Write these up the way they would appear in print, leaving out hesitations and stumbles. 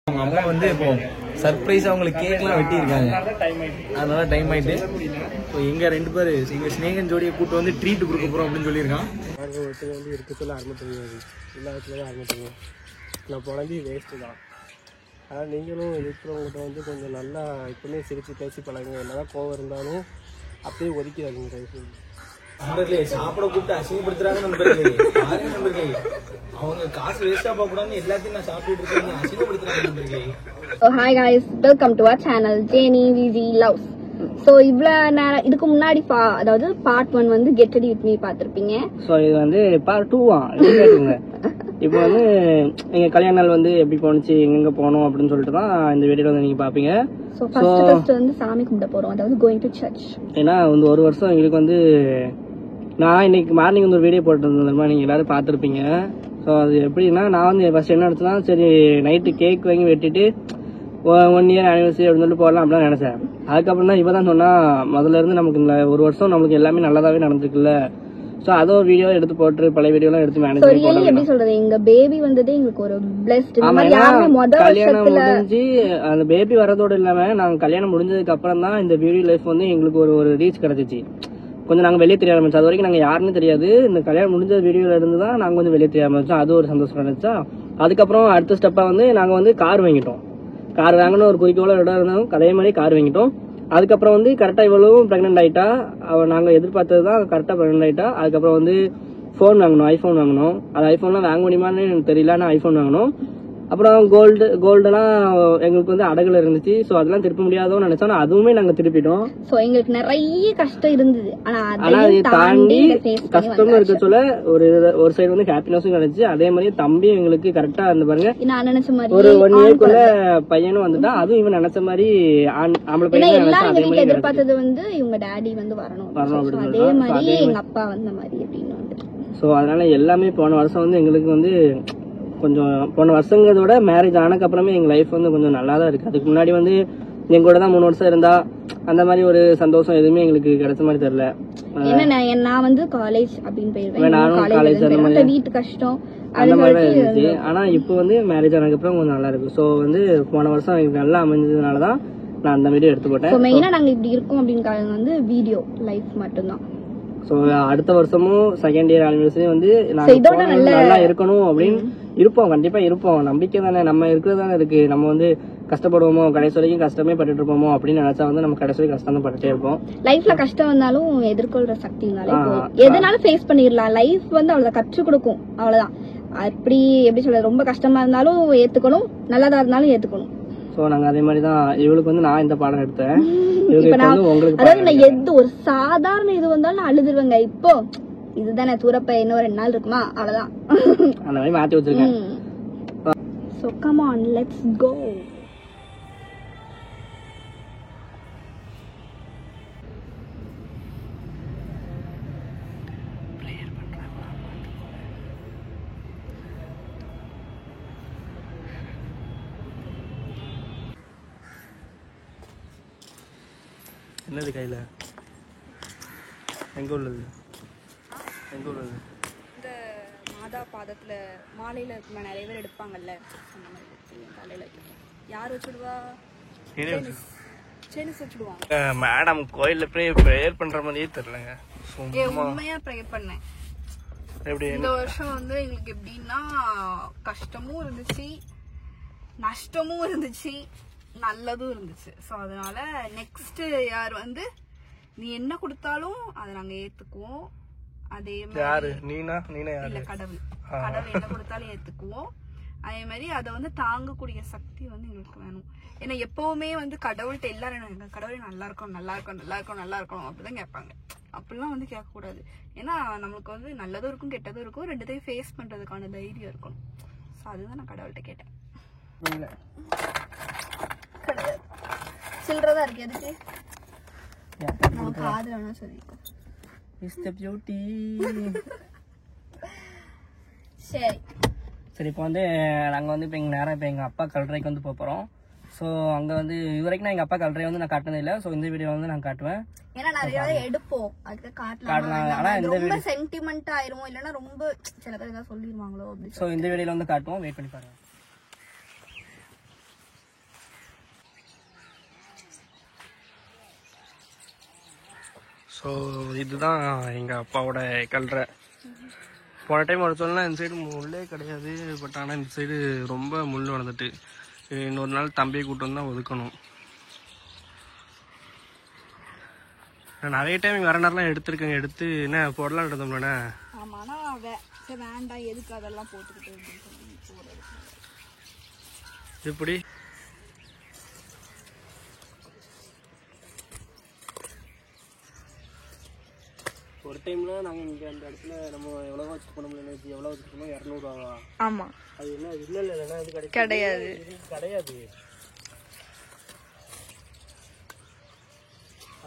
அவங்க அம்மா வந்து இப்போ சர்ப்ரைஸா அவங்களுக்கு கேக்லாம் வெட்டியிருக்காங்க, அதனால டைம் ஆயிட்டு. ஸோ எங்க 2 பேர் எங்க ஸ்னேகன் ஜோடியை கூட்டு வந்து ட்ரீட் கொடுக்க போறோம் அப்படின்னு சொல்லியிருக்கான். வந்து இருக்க சொல்ல ஆரம்பிச்சிருக்காது, எல்லா இடத்துல தான் ஆரம்பிச்சிருக்கோம். நான் குழந்தை வேஸ்ட்டு தான். ஆனால் நீங்களும் இருக்கிறவங்ககிட்ட வந்து கொஞ்சம் நல்லா இப்போமே சிரித்து பேசி பழகுங்க. என்னதான் கோவம் இருந்தாலும் அப்படியே ஒதுக்கிறாங்க. நண்பர்களே, சாப்பிட கூப்பிட்டு அசிங்கப்படுத்துறாங்க நண்பர்களே. அவங்க காசு வேஸ்டா போக கூடாதுன்னு எல்லாத்தையும் நான் சாப்பிட்டு இருக்கேன், அசிங்கப்படுத்துறாங்க நண்பர்களே. Hi guys, welcome to our channel Jenny VG Loves. So இவ்வளவு நேரம் இதுக்கு முன்னாடி அதாவது பார்ட் 1 வந்து Get Ready With Me பார்த்திருப்பீங்க. ஸோ இது வந்து பார்ட் 2 கேட்டுங்க. இப்போ வந்து எங்க கல்யாண நாள் வந்து எப்படி போனுச்சு, எங்க போனோம் அப்படின்னு சொல்லிட்டு தான் இந்த வீடியோல வந்து நீங்க பாப்பீங்க. So first வந்து சாமி கும்பிட போறோம், அதாவது going to church. ஏன்னா வந்து ஒரு வருஷம் எங்களுக்கு வந்து நான் இன்னைக்கு மார்னிங் வந்து ஒரு வீடியோ போட்டுருந்தேன், நீங்க எல்லாரும் பார்த்துருப்பீங்க. ஸோ அது எப்படின்னா நான் வந்து ஃபர்ஸ்ட் என்ன நினைச்சேன்னா, சரி நைட்டு கேக் வாங்கி வெட்டிட்டு 1 இயர் ஆனிவர்சரி அப்படின்னு சொல்லிட்டு போடலாம் அப்படின்னு நினைச்சேன். அதுக்கப்புறம் தான் இவதான் சொன்னா, முதல்ல இருந்து நமக்கு இந்த ஒரு வருஷம் நமக்கு எல்லாமே நல்லதாவே நடந்துருக்குல்ல. சோ அத ஒரு வீடியோ எடுத்து போட்டு பழைய வீடியோ எல்லாம் எடுத்து மேனேஜ் பண்ணி போடுறேன். எப்படி சொல்றது, எங்க பேபி வந்ததே எங்களுக்கு ஒரு பிளெஸ்ட். இந்த மாதிரி யாருமே முதல்ல கல்யாணம் முடிஞ்சு அந்த பேபி வரதோட இல்லாம நாங்க கல்யாணம் முடிஞ்சதுக்கு அப்புறம் தான் இந்த பியூட்டி லைஃப் வந்து எங்களுக்கு ஒரு ரீச் கிடைச்சிச்சு. கொஞ்சம் நாங்க வெளியே தெரிய ஆரம்பிச்சோம். அது வரைக்கும் நாங்க யாருன்னு தெரியாது. இந்த கல்யாணம் முடிஞ்ச வீடியோல இருந்து தான் நாங்க வந்து வெளியே தெரிய ஆரம்பிச்சோம். அது ஒரு சந்தோஷம் இருந்துச்சா. அதுக்கப்புறம் அடுத்த ஸ்டெப்பா வந்து நாங்க வந்து கார் வாங்கிட்டோம். கார் வாங்கணும் ஒரு குறிக்கோள இருந்தாலும் அதே மாதிரி கார் வாங்கிட்டோம். அதுக்கப்புறம் வந்து கரெக்டா இவ்வளவும் பிரெக்னென்ட் ஆயிட்டா. நாங்க எதிர்பார்த்ததுதான் கரெக்டா பிரெக்னென்ட் ஆயிட்டா. அதுக்கப்புறம் வந்து போன் வாங்கணும், ஐபோன் வாங்கணும். அது ஐபோன்லாம் வாங்க முடியுமான்னு எனக்கு தெரியல, ஆனா ஐபோன் வாங்கணும். அப்புறம் கோல்டெல்லாம் எங்களுக்கு வந்து அடகுல இருந்துச்சு. சோ அதெல்லாம் திருப்ப முடியாதோன்னு நினைச்சோம். அதுவுமே நாங்க திருப்பிட்டோம். சோ எங்களுக்கு நிறைய கஷ்டம் இருந்தது, ஆனா அதை தாண்டி கஷ்டமும் இருக்க சொல்ல ஒரு சைடு வந்து ஹாப்பினஸும் கிடைச்சு. அதே மாதிரி தம்பி எங்களுக்கு கரெக்டா இருந்து பாருங்க. நான் நினைச்ச மாதிரி ஒரு 1 இயர்க்குள்ள பையனும் வந்துட்டா. அதுவும் இவன் நினைச்ச மாதிரி ஆம்பளை பையன் எதிர்பார்த்தது வந்து இவங்க டாடி வந்து வரணும், அதே மாதிரி எங்க அப்பா வந்த மாதிரி அப்படின்னு வந்து. சோ அதனால எல்லாமே போன வருஷம் வந்து எங்களுக்கு வந்து கொஞ்சம் போன வருஷங்களோட மேரேஜ் ஆனக்கு அப்புறமே எங்க லைஃப் வந்து கொஞ்சம் நல்லா தான் இருக்கு. அதுக்கு முன்னாடி வந்து எங்க கூட தான் 3 வருஷம் இருந்தா அந்த மாதிரி ஒரு சந்தோஷம் எதுவுமே எங்களுக்கு கிடைச்ச மாதிரி தெரியல. நான் வந்து காலேஜ் அப்படின்னு போயிருவேன், நானும் காலேஜ் அந்த மாதிரி வீட்டு கஷ்டம் அந்த மாதிரி இருந்துச்சு. ஆனா இப்போ வந்து மேரேஜ் ஆனதுக்கு அப்புறம் கொஞ்சம் நல்லா இருக்கு. சோ வந்து போன வருஷம் எனக்கு நல்லா அமைஞ்சதுனாலதான் நான் அந்த வீடியோ எடுத்து போட்டேன். மெயினா நாங்க இப்படி இருக்கோம் அப்படின்னு வந்து வீடியோ லைஃப் மட்டும்தான். சோ அடுத்த வருஷமும் செகண்ட் இயர் ஆனிவர்சரி வந்து நல்லா இருக்கணும் அப்படின்னு இருப்போம். கண்டிப்பா இருப்போம், நம்பிக்கை தானே. நம்ம இருக்கிறது தானே இருக்கு. நம்ம வந்து கஷ்டப்படுவோமோ, கடைசி வரைக்கும் கஷ்டமே பட்டுட்டு இருப்போமோ அப்படின்னு நினைச்சா வந்து நம்ம கடைசி வரைக்கும் கஷ்டம் தான் பட்டுட்டே இருப்போம். லைஃப்ல கஷ்டம் வந்தாலும் எதிர்கொள்ற சக்தி இருந்தாலும் எதனாலும் ஃபேஸ் பண்ணிடலாம். லைஃப் வந்து அவ்வளவு கற்றுக் கொடுக்கும், அவ்வளவுதான். அப்படி எப்படி சொல்றது, ரொம்ப கஷ்டமா இருந்தாலும் ஏத்துக்கணும், நல்லதா இருந்தாலும் ஏத்துக்கணும். சோ நாங்க அதே மாதிரிதான் இவளுக்கு வந்து நான் இந்த பாடம் எடுத்தேன். அதாவது நான் எது ஒரு சாதாரண இது வந்தாலும் நான் அழுதுருவேங்க. இப்போ இதுதானே தூரப்ப இன்னும் 2 நாள் இருக்குமா, அவ்வளவுதான். அந்த மாதிரி மாத்தி வச்சிருக்கேன். So come on, let's go. என்னது கையில எங்க உள்ளது இந்த மாதா பாதத்துல மாலையில நிறைய பேர் எடுப்பாங்கல்ல, அந்த மாதிரி காலையில யார் வச்சுடுவா, சென்ஸ் வச்சுடுவாங்க. மேடம் கோயில்ல ப்ரேயர் பண்ற மாதிரியே தெரியலங்க. உண்மையா ப்ரேயர் பண்ணேன். இந்த வருஷம் வந்து எங்களுக்கு எப்படின்னா கஷ்டமும் இருந்துச்சு, நஷ்டமும் இருந்துச்சு, நல்லதும் இருந்துச்சு. ஸோ அதனால நெக்ஸ்ட் யார் வந்து நீ என்ன கொடுத்தாலும் அதை நாங்க ஏத்துக்குவோம். அதே மாதிரி இல்ல கடவுள் என்ன கொடுத்தாலும் ஏத்துக்குவோம். அதே மாதிரி அதை வந்து தாங்கக்கூடிய சக்தி வந்து எங்களுக்கு வேணும். ஏன்னா எப்பவுமே வந்து கடவுள்கிட்ட எல்லாரும் கடவுளே நல்லா இருக்கும் நல்லா இருக்கும் நல்லா இருக்கும் நல்லா இருக்கும் அப்படிதான் கேட்பாங்க. அப்படிலாம் வந்து கேட்க கூடாது. ஏன்னா நம்மளுக்கு வந்து நல்லதும் இருக்கும் கெட்டதும் இருக்கும், 2த்தையும் ஃபேஸ் பண்றதுக்கான தைரியம் இருக்கணும். ஸோ அதுதான் நான் கடவுள்கிட்ட கேட்டேன். சில்றதா இருக்கு எதுக்கு நம்ம காதுல வேணா சொல்லிக்கோ. சரி இப்போ வந்து நாங்கள் வந்து இப்போ எங்கள் நேரம் இப்போ எங்கள் அப்பா கல்றைக்கு வந்து போகிறோம். ஸோ அங்கே வந்து இது வரைக்கும் நான் எங்கள் அப்பா கல்றை வந்து நான் காட்டினது இல்லை. ஸோ இந்த வீடியோ வந்து நான் காட்டுவேன். ஏன்னா நிறைய எடுப்போம், அதுக்கு காட்டலாம். ஆனா இந்த ரொம்ப சென்டிமெண்ட் ஆயிரும், இல்லைன்னா ரொம்ப சில பேர் ஏதாவது சொல்லிடுவாங்களோ. ஸோ இந்த வீடியோல வந்து காட்டுவோம், வெயிட் பண்ணி பாருங்க. ஸோ இதுதான் எங்கள் அப்பாவோட கல்ற. போன டைம் வர சொன்னால் இந்த சைடு முள்ளே கிடையாது, பட் ஆனால் இந்த சைடு ரொம்ப முள் வளர்ந்துட்டு இன்னொரு நாள் தம்பியை கூட்டு வந்து தான் ஒதுக்கணும். நான் நிறைய டைம் இங்கே வர நேரம்லாம் எடுத்துருக்கேங்க, எடுத்து என்ன போடலாம் எடுத்தோம்லண்ணே. ஆமாம், ஆனால் வேண்டாம் எதுக்கு அதெல்லாம் போட்டுக்கிட்டு இப்படி ஒரு டைம்ல நாங்கள் இங்கே அந்த இடத்துல நம்ம எவ்வளோ வச்சுட்டு போனோம், எவ்வளோ வச்சுட்டு போனோம், 200 ரூபாவா? ஆமாம். அது என்ன இல்லை இல்லைன்னா இது கிடையாது கிடையாது.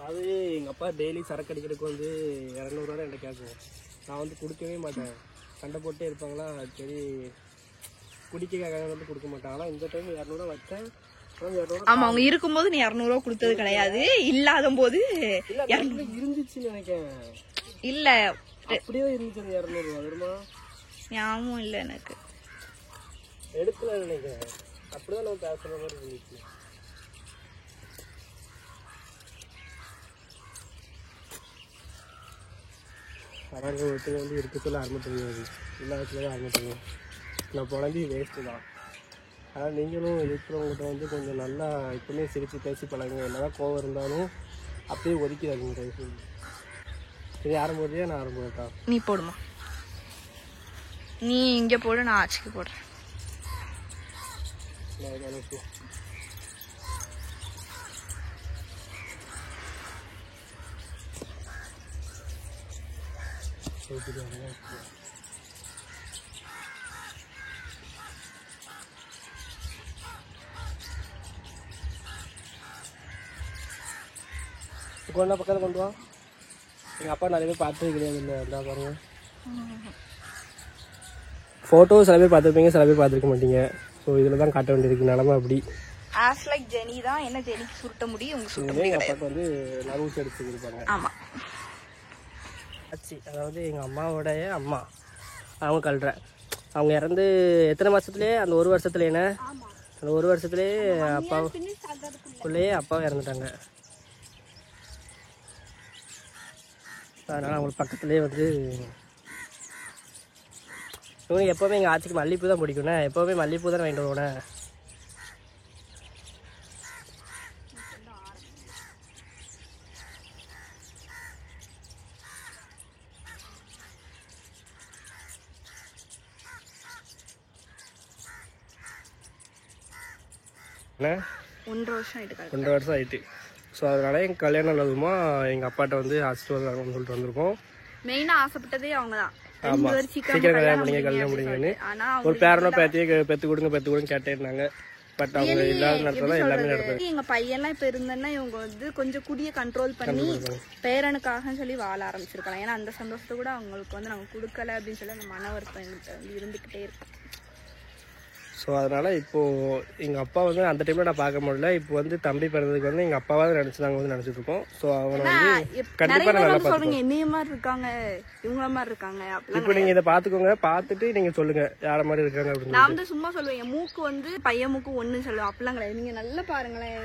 அது எங்கள் அப்பா டெய்லி சரக்கு அடிக்கிறதுக்கு வந்து 200 ரூபா என்கிட்ட கேட்கும். நான் வந்து கொடுக்கவே மாட்டேன், சண்டை போட்டே இருப்பாங்களா, சரி குடிக்க வந்து கொடுக்க மாட்டேன். ஆனால் இந்த டைம் 200 ரூபா வச்சேன். ஆமா, அவங்க இருக்கும்போது நீ 200 ரூபா கொடுத்தது கிடையாது, இல்லாத போது இருந்துச்சுன்னு நினைக்கிறேன். இல்ல அப்படியே இருந்துச்சு 200 ரூபா வருமா ஞாபகம் இல்ல எனக்கு, எடுக்கல நினைக்கிறேன். அப்படிதான் நம்ம பேசுற மாதிரி இருந்துச்சு. சரக்கு ஒருத்தர் வந்து இருக்க சொல்ல அருமை தெரியாது, இல்லாததுல அருமை தெரியும். நான் புலம்பி வேஸ்ட்டு தான். ஆனால் நீங்களும் இருக்கிறவங்ககிட்ட வந்து கொஞ்சம் நல்லா இப்போமே சிரித்து பேசி பழகுங்க. என்னதான் கோவம் இருந்தாலும் அப்படியே ஒதுக்கிடாதீங்க தயவு. சரி, ஆரம்பியா நான் ஆரம்பிட்டா? நீ போடுமா, நீ இங்க போடு, நான் ஆட்சிக்கு போடுறேன். கொண்டா பக்கத்தில் கொண்டு வா. எங்கள் அப்பா நிறைய பேர் பார்த்தது கிடையாது. இல்லை எல்லாம் பாருங்க, ஃபோட்டோ சில பேர் பார்த்துருப்பீங்க, சில பேர் பார்த்துருக்க மாட்டீங்க. ஸோ இதில் தான் காட்ட வேண்டியிருக்கு நிலமை. அப்படி ஆஸ் லைக் ஜெனி தான், என்ன ஜெனிக்கு சுருட்ட முடியும், உங்க சுருட்ட எங்கள் அப்பாவுக்கு வந்து நறுவு எடுத்து கொடுப்பாங்க. ஆமாம், ஆச்சு. அதாவது எங்கள் அம்மாவோடைய அம்மா அவங்க கல்ற, அவங்க இறந்து எத்தனை மாதத்துலேயே, அந்த 1 வருஷத்துல என்ன, அந்த 1 வருஷத்துலேயே அப்பாவுக்குள்ளேயே அப்பாவும் இறந்துட்டாங்க. அதனால் அவங்களுக்கு பக்கத்துலேயே வந்து இவங்க எப்போவுமே எங்கள் ஆட்சிக்கு மல்லிகைப்பூ தான் பிடிக்குண்ணே. எப்போவுமே மல்லிகைப்பூ தான் வாங்கிட்டு வருவோண்ணே. என்ன 1.5 வருஷம் ஆயிட்டு, 1.5 வருஷம் ஆயிட்டு. ஸோ அதனால எங்கள் கல்யாணம் நல்லதுமா எங்கள் அப்பாட்ட வந்து அழைச்சிட்டு வரலாம்னு சொல்லிட்டு வந்திருக்கோம். மெயினாக ஆசைப்பட்டதே அவங்க தான். ஆமாம், சீக்கிரம் கல்யாணம் முடியுங்கன்னு ஒரு பேரனோ பேத்தியே பெற்று கொடுங்க கேட்டே இருந்தாங்க. பட் அவங்க இல்லாத நடத்ததான் எல்லாமே நடந்தது. எங்க பையன்லாம் இப்ப இருந்தேன்னா இவங்க வந்து கொஞ்சம் குடிய கண்ட்ரோல் பண்ணி பேரனுக்காக சொல்லி வாழ ஆரம்பிச்சிருக்கலாம். ஏன்னா அந்த சந்தோஷத்தை கூட அவங்களுக்கு வந்து நாங்க கொடுக்கல அப்படின்னு சொல்லி அந்த மன வருத்தம் எங்கள்கிட்ட வந்து இருந்துகிட்டே இருக்கும். ஸோ அதனால இப்போ எங்க அப்பா வந்து அந்த டைம்ல நான் பார்க்க முடியல. இப்போ வந்து தம்பி பிறந்ததுக்கு வந்து எங்க அப்பாவாவது நினைச்சு நாங்க வந்து நினைச்சிட்டு இருக்கோம். ஸோ அவனை வந்து கண்டிப்பா நல்லா சொல்றீங்க, என்னைய மாதிரி இருக்காங்க, இவங்கள மாதிரி இருக்காங்க. இப்போ நீங்க இதை பாத்துக்கோங்க, பார்த்துட்டு நீங்க சொல்லுங்க யார மாதிரி இருக்காங்க அப்படின்னு. நான் வந்து சும்மா சொல்லுவேன், என் மூக்கு வந்து பையன் மூக்கு ஒண்ணு சொல்லுவேன், அப்படிலாம் கிடையாது. நீங்க நல்லா பாருங்களேன்,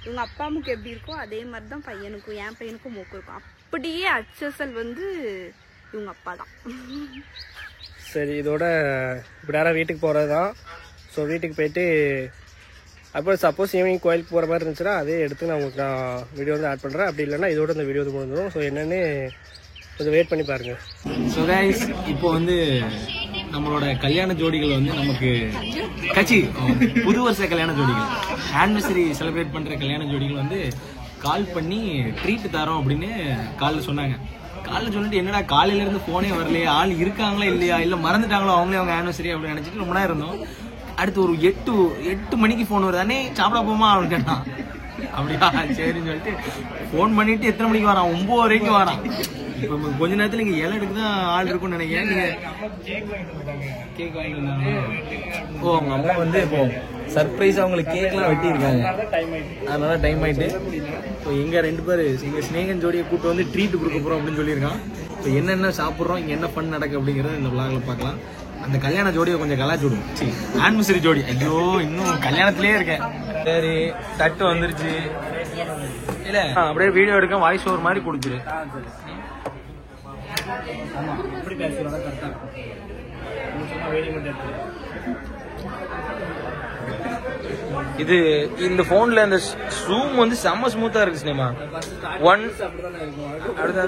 இவங்க அப்பா மூக்கு எப்படி இருக்கோ அதே மாதிரி தான் பையனுக்கும் என் பையனுக்கும் மூக்கு இருக்கும். அப்படியே அச்சசல் வந்து இவங்க அப்பா தான். சரி, இதோட இப்போ நேரம் வீட்டுக்கு போகிறதுதான். ஸோ வீட்டுக்கு போயிட்டு அப்புறம் சப்போஸ் ஈவினிங் கோயிலுக்கு போகிற மாதிரி இருந்துச்சுன்னா அதே எடுத்து நான் உங்களுக்கு நான் வீடியோ வந்து ஆட் பண்ணுறேன். அப்படி இல்லைன்னா இதோட இந்த வீடியோ வந்து முடிஞ்சிடும். ஸோ என்னென்னு கொஞ்சம் வெயிட் பண்ணி பாருங்கள். ஸோ கைஸ், இப்போ வந்து நம்மளோட கல்யாண ஜோடிகள் வந்து நமக்கு புது வருஷ கல்யாண ஜோடிகள், ஆனிவர்சரி செலிப்ரேட் பண்ணுற கல்யாண ஜோடிகள் வந்து கால் பண்ணி ட்ரீட் தரோம் அப்படின்னு காலில் சொன்னாங்க. காலைல சொல்லிட்டு என்னடா காலையில இருந்து போனே வரலையே, ஆள் இருக்காங்களா இல்லையா, இல்ல மறந்துட்டாங்களோ அவங்களே அவங்க ஆனிவர்சரி அப்படின்னு நினைச்சிட்டு ரொம்ப நேரம் இருந்தோம். அடுத்து ஒரு 8 மணிக்கு போன் வருதானே, சாப்பிட போமா அப்படின்னு கேட்டான். அப்படியா, சரின்னு சொல்லிட்டு போன் பண்ணிட்டு எத்தனை மணிக்கு வரான், 9 வரைக்கும் வரான். இப்போ கொஞ்ச நேரத்துல இங்க 7 எடுக்கு தான் ஆள் இருக்கும்னு நினைக்கிறேன். நீங்க கேக் வாங்கிருந்தாங்க. ஓ, அவங்க அம்மா வந்து இப்போ சர்ப்ரைஸா அவங்களுக்கு கேக்லாம் வெட்டி இருக்காங்க, அதனால டைம் ஆயிட்டு. இப்போ எங்க 2 பேர் எங்க ஸ்நேகன் ஜோடியை கூட்டு வந்து ட்ரீட் கொடுக்க போறோம் அப்படின்னு சொல்லியிருக்கான். இப்போ என்னென்ன சாப்பிட்றோம், இங்க என்ன ஃபன் நடக்கு அப்படிங்கறத இந்த விளாக்ல பார்க்கலாம். அந்த கல்யாண ஜோடியை கொஞ்சம் கலாச்சி விடும். ஆனிவர்சரி ஜோடி, ஐயோ இன்னும் கல்யாணத்திலே இருக்கேன். சரி, தட்டு வந்துருச்சு. இல்ல அப்படியே வீடியோ எடுக்க வாய்ஸ் ஓவர் மாதிரி கொடுத்துரு. ஆமா எப்படி பேசுறதா கரெக்டா இருக்கும். இது இந்த போன்ல இந்த ஜூம் வந்து செம்ம ஸ்மூத்தா இருக்கு சினிமா. ஒன் அடுத்த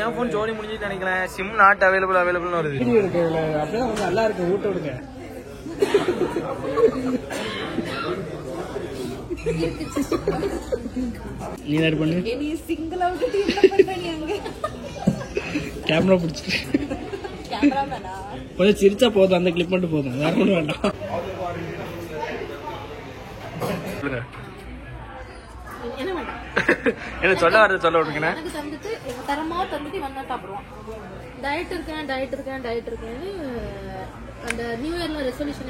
என் போன் ஜோடி முடிஞ்சுட்டு நினைக்கிறேன். சிம் நாட் அவைலபிள் வருது. அப்படியே நல்லா இருக்கு. ஊட்ட விடுங்க. நீ என்ன பண்ணு? நீ சிங்கிளா விட்டுட்டு என்ன பண்ற நீ அங்க? கேமரா பிடிச்சிட்டு கேமராமேனா? கொஞ்சம் சிரிச்சா போதும். அந்த கிளிப் மட்டும் போதும். வேற ஒன்றும் வேண்டாம். என்ன சொல்ல வரது சொல்ல விடுங்க. எனக்கு தந்துட்டு தரமா தந்துட்டு வந்தா சாப்பிடுவான். டயட் இருக்கேன்னு அந்த நியூ இயர்ல ரெசல்யூஷன்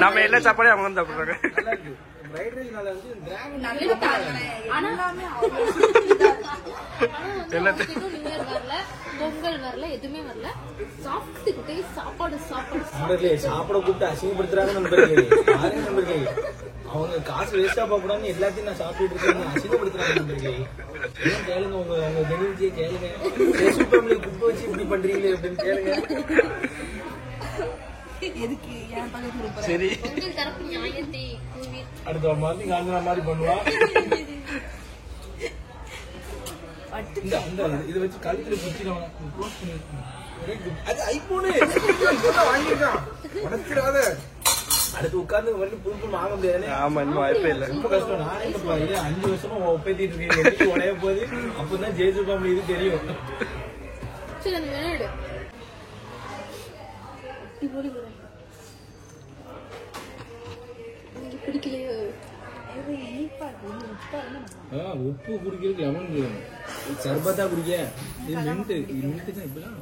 நம்ம எல்லா சாப்பாடையும் அவங்க வந்து சாப்பிடுறாங்க. நியூ இயர் வரல, பொங்கல் வரல, எதுவுமே வரல. சாப்பிட்டுக்கிட்டே சாப்பாடு சாப்பிட கூப்பிட்டு அசிங்கப்படுத்துறாங்க நண்பர்களே. அவங்க காசு வேஸ்டா போக கூடாதுன்னு எல்லாத்தையும் நான் சாப்பிட்டு இருக்கேன். அசிங்கப்படுத்துறாங்க நண்பர்களே. கேளுங்க உங்க தெரிஞ்சே கேளுங்க. குப்பை வச்சு இப்படி பண்றீங்களே அப்படின்னு கேளுங்க. சரி தரப்பு நியாயத்தை அடுத்த மாதிரி காஞ்சின மாதிரி பண்ணுவா. இதை வச்சு கழுத்துல குச்சிடுவாங்க. அது ஐபோனு வாங்கிருக்கான். உடச்சிடாத. அடுத்து உட்கார்ந்து வந்து புது வாங்க முடியாது. ஆமா இன்னும் வாய்ப்பே இல்லை. ரொம்ப கஷ்டம். நானே 5 வருஷமா ஒப்பேத்திட்டு இருக்கேன். எப்படி உடைய போகுது அப்பதான் ஜெயிச்சிருக்க முடியுது தெரியும். சரி அந்த வேணாடு பிடிக்கலையோ? உப்பு குடிக்கிறதுக்கு லெமன் குடிக்கணும். சர்பத்தா குடிக்க இது மின்ட்டு தான் இப்பதான்